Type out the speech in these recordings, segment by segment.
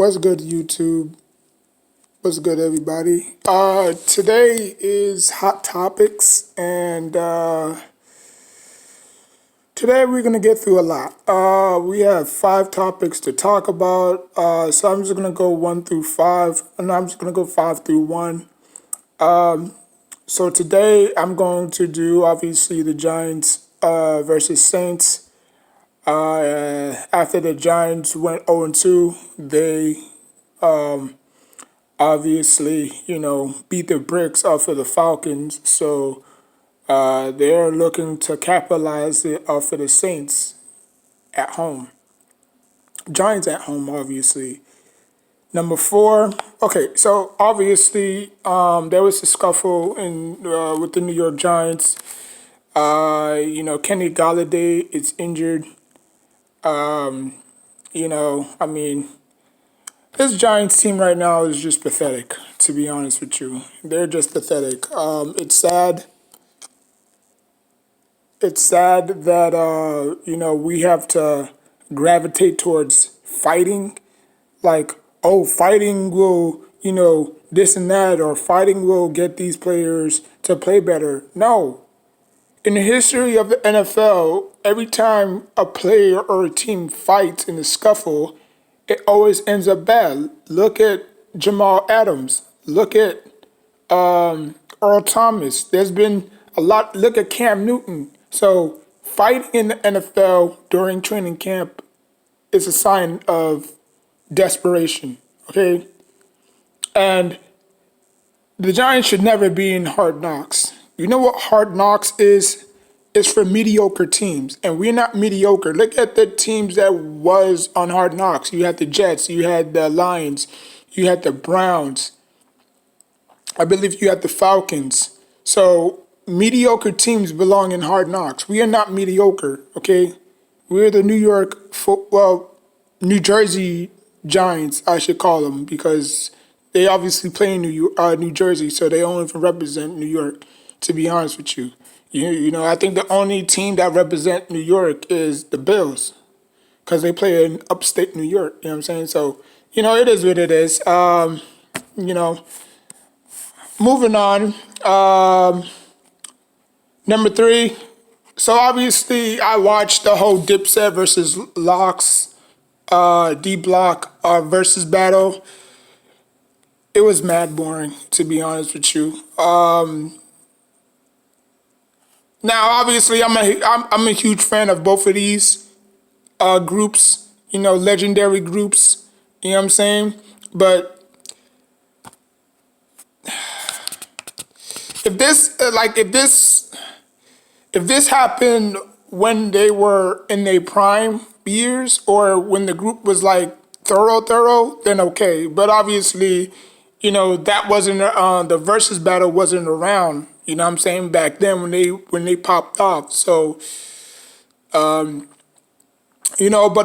What's good, YouTube? What's good, everybody? Today is Hot Topics, and today we're gonna get through a lot. We have 5 topics to talk about, so I'm just gonna go 1 through 5, and I'm just gonna go 5 through 1. So today I'm going to do obviously the Giants versus Saints. After the Giants went 0-2, they obviously, beat the bricks off of the Falcons. So they're looking to capitalize it off of the Saints at home. Giants at home, obviously. Number 4. Okay, so obviously there was a scuffle in with the New York Giants. Kenny Galladay is injured. I mean, this Giants team right now is just pathetic, to be honest with you. They're just pathetic. It's sad. It's sad that, we have to gravitate towards fighting. Like, oh, fighting will, this and that, or fighting will get these players to play better. No. In the history of the NFL, every time a player or a team fights in a scuffle, it always ends up bad. Look at Jamal Adams. Look at Earl Thomas. There's been a lot. Look at Cam Newton. So fighting in the NFL during training camp is a sign of desperation. Okay, and the Giants should never be in Hard Knocks. You know what Hard Knocks is? It's for mediocre teams, and we're not mediocre. Look at the teams that was on Hard Knocks. You had the Jets, you had the Lions, you had the Browns. I believe you had the Falcons. So mediocre teams belong in Hard Knocks. We are not mediocre, okay? We're the New Jersey Giants, I should call them, because they obviously play in New Jersey, so they only represent New York, to be honest with you. I think the only team that represent New York is the Bills, because they play in upstate New York. You know what I'm saying? So, it is what it is. Moving on. Number 3. So obviously, I watched the whole Dipset versus Locks, D Block versus battle. It was mad boring, to be honest with you. Now, obviously, I'm a huge fan of both of these groups. Legendary groups. You know what I'm saying? But if this happened when they were in their prime years, or when the group was like thorough, then okay. But obviously, that wasn't the versus battle wasn't around. You know what I'm saying, back then when they popped off. So, but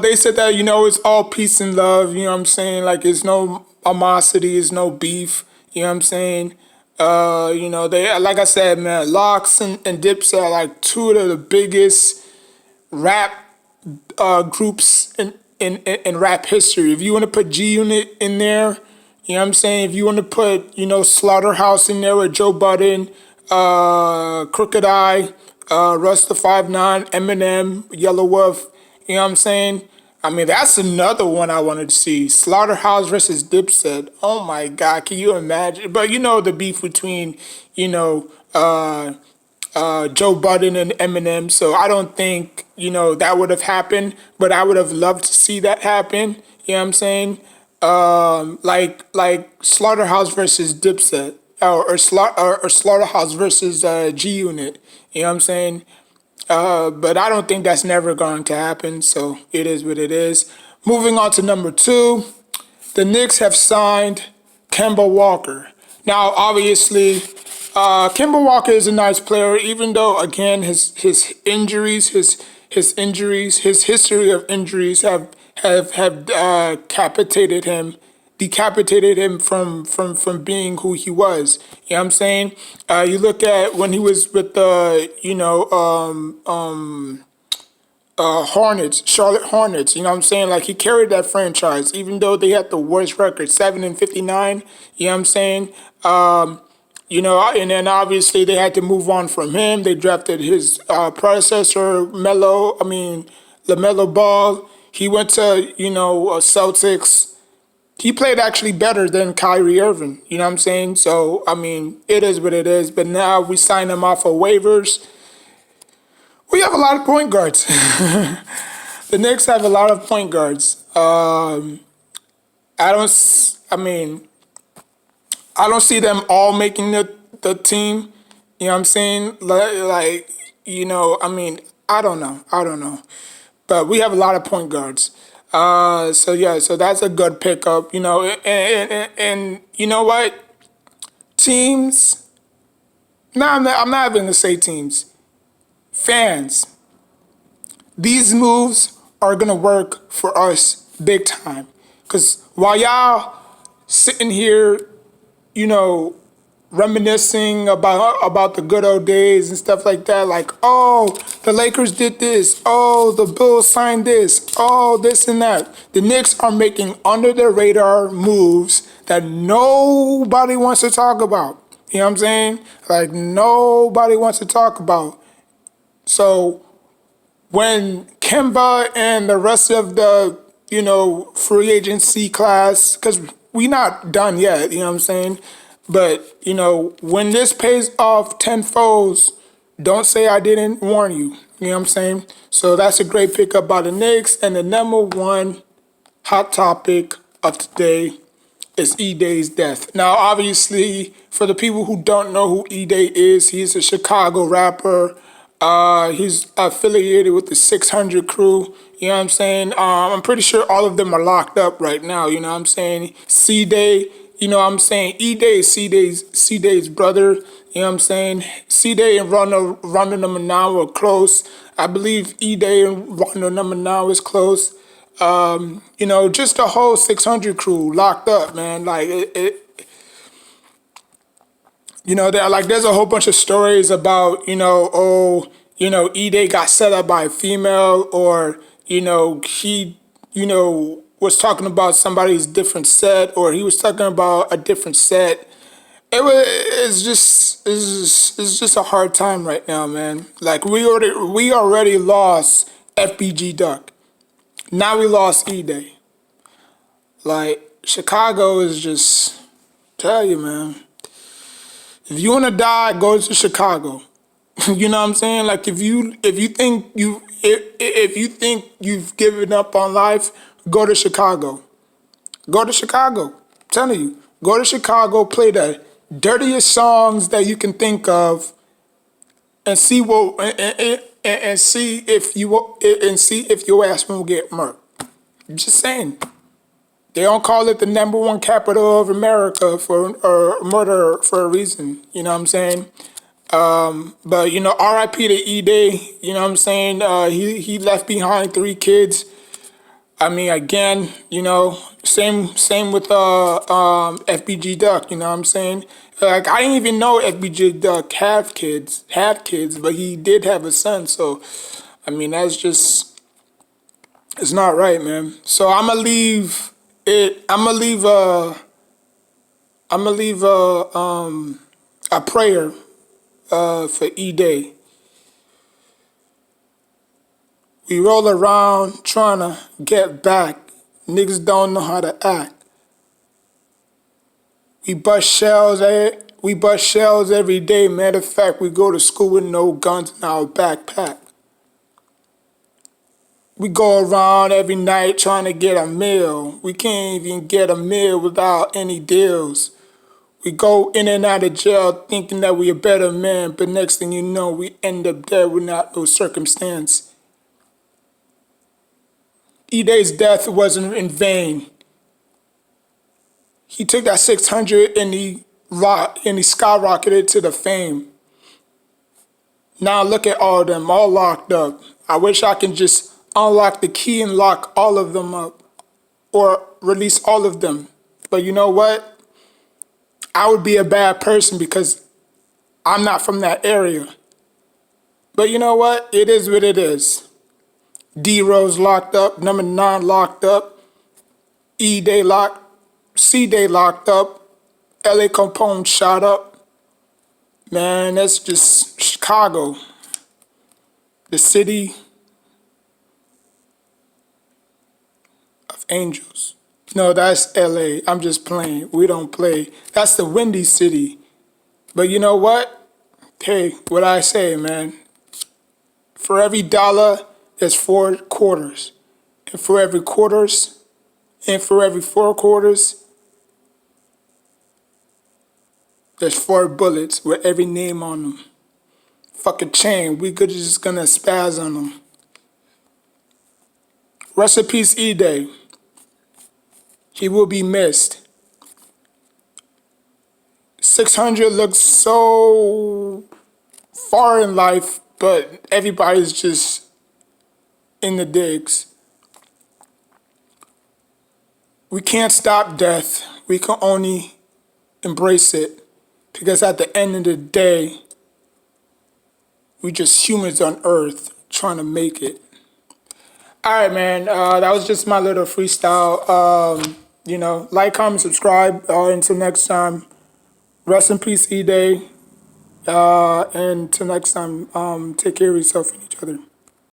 they said that it's all peace and love. You know what I'm saying, like it's no animosity, it's no beef. You know what I'm saying. They, like I said, man, Locks and Dipset are like 2 of the biggest rap groups in rap history. If you want to put G Unit in there, you know what I'm saying? If you want to put, Slaughterhouse in there with Joe Budden, Crooked Eye, Russ the 5'9", Eminem, Yellow Wolf, you know what I'm saying? I mean, that's another one I wanted to see. Slaughterhouse versus Dipset. Oh my God, can you imagine? But the beef between, Joe Budden and Eminem. So I don't think, that would have happened, but I would have loved to see that happen. You know what I'm saying? Like Slaughterhouse versus Dipset, or Slaughterhouse versus G Unit. You know what I'm saying? But I don't think that's never going to happen. So it is what it is. Moving on to number 2, the Knicks have signed Kemba Walker. Now, obviously, Kemba Walker is a nice player, even though again his injuries, his history of injuries have decapitated him from being who he was. You know what I'm saying? You look at when he was with the Charlotte Hornets. You know what I'm saying? Like he carried that franchise, even though they had the worst record, 7-59. You know what I'm saying? And then obviously they had to move on from him. They drafted his predecessor, LaMelo Ball. He went to Celtics. He played actually better than Kyrie Irving. You know what I'm saying? So it is what it is. But now we sign him off of waivers. We have a lot of point guards. The Knicks have a lot of point guards. I don't. I mean, I don't see them all making the team. You know what I'm saying? I don't know. I don't know. But we have a lot of point guards. So that's a good pickup. And you know what? Teams. No, I'm not even gonna say teams. Fans. These moves are gonna work for us big time. Cause while y'all sitting here, you know, reminiscing about the good old days and stuff like that, like, oh, the Lakers did this, oh, the Bulls signed this, oh, this and that. The Knicks are making under the radar moves that nobody wants to talk about. You know what I'm saying? Like nobody wants to talk about. So when Kimba and the rest of the, free agency class, because we not done yet, you know what I'm saying? But, when this pays off tenfold, don't say I didn't warn you. You know what I'm saying? So that's a great pickup by the Knicks. And the number one hot topic of today is E-Day's death. Now, obviously, for the people who don't know who E-Day is, he's a Chicago rapper. He's affiliated with the 600 crew. You know what I'm saying? I'm pretty sure all of them are locked up right now. You know what I'm saying? C-Day, you know what I'm saying? E-Day is C-Day's brother. You know what I'm saying? C-Day and Rondo number 9 were close. I believe E-Day and Rondo number 9 was close. Just the whole 600 crew locked up, man. Like there's a whole bunch of stories about, E-Day got set up by a female, or, he, was talking about somebody's different set, or he was talking about a different set. It's just a hard time right now, man. Like we already lost FBG Duck. Now we lost E-Day. Like Chicago is just, tell you, man. If you wanna die, go to Chicago. You know what I'm saying? Like if you think you've given up on life, go to Chicago. Go to Chicago. I'm telling you, go to Chicago. Play the dirtiest songs that you can think of, and see if your ass won't get murked. Just saying. They don't call it the number one capital of America for murder for a reason. You know what I'm saying? But R.I.P. to E-Day. You know what I'm saying? He left behind 3 kids. I mean, again, same with FBG Duck. You know what I'm saying? Like I didn't even know FBG Duck had kids, but he did have a son. So, I mean, it's not right, man. So I'm gonna leave it. A prayer for E-Day. We roll around trying to get back. Niggas don't know how to act. We bust shells. We bust shells every day. Matter of fact, we go to school with no guns in our backpack. We go around every night trying to get a meal. We can't even get a meal without any deals. We go in and out of jail thinking that we a better man, but next thing you know, we end up dead without no circumstance. E-Day's death wasn't in vain. He took that 600 and he skyrocketed to the fame. Now look at all of them, all locked up. I wish I can just unlock the key and lock all of them up, or release all of them. But you know what? I would be a bad person because I'm not from that area. But you know what? It is what it is. D Rose locked up. Number 9 locked up. E Day locked. C Day locked up. LA Capone shot up. Man, that's just Chicago. The city of angels. No, that's LA. I'm just playing. We don't play. That's the Windy City. But you know what? Hey, what I say, man. For every dollar, there's 4 quarters. And for every quarters, and for every 4 quarters, there's 4 bullets with every name on them. Fucking chain. We could just gonna spaz on them. Rest in peace, E-Day. He will be missed. 600 looks so far in life, but everybody's just in the digs. We can't stop death. We can only embrace it. Because at the end of the day, we just humans on Earth trying to make it. All right, man. That was just my little freestyle. Like, comment, subscribe. Until next time, rest in peace, E-Day. And until next time, take care of yourself and each other.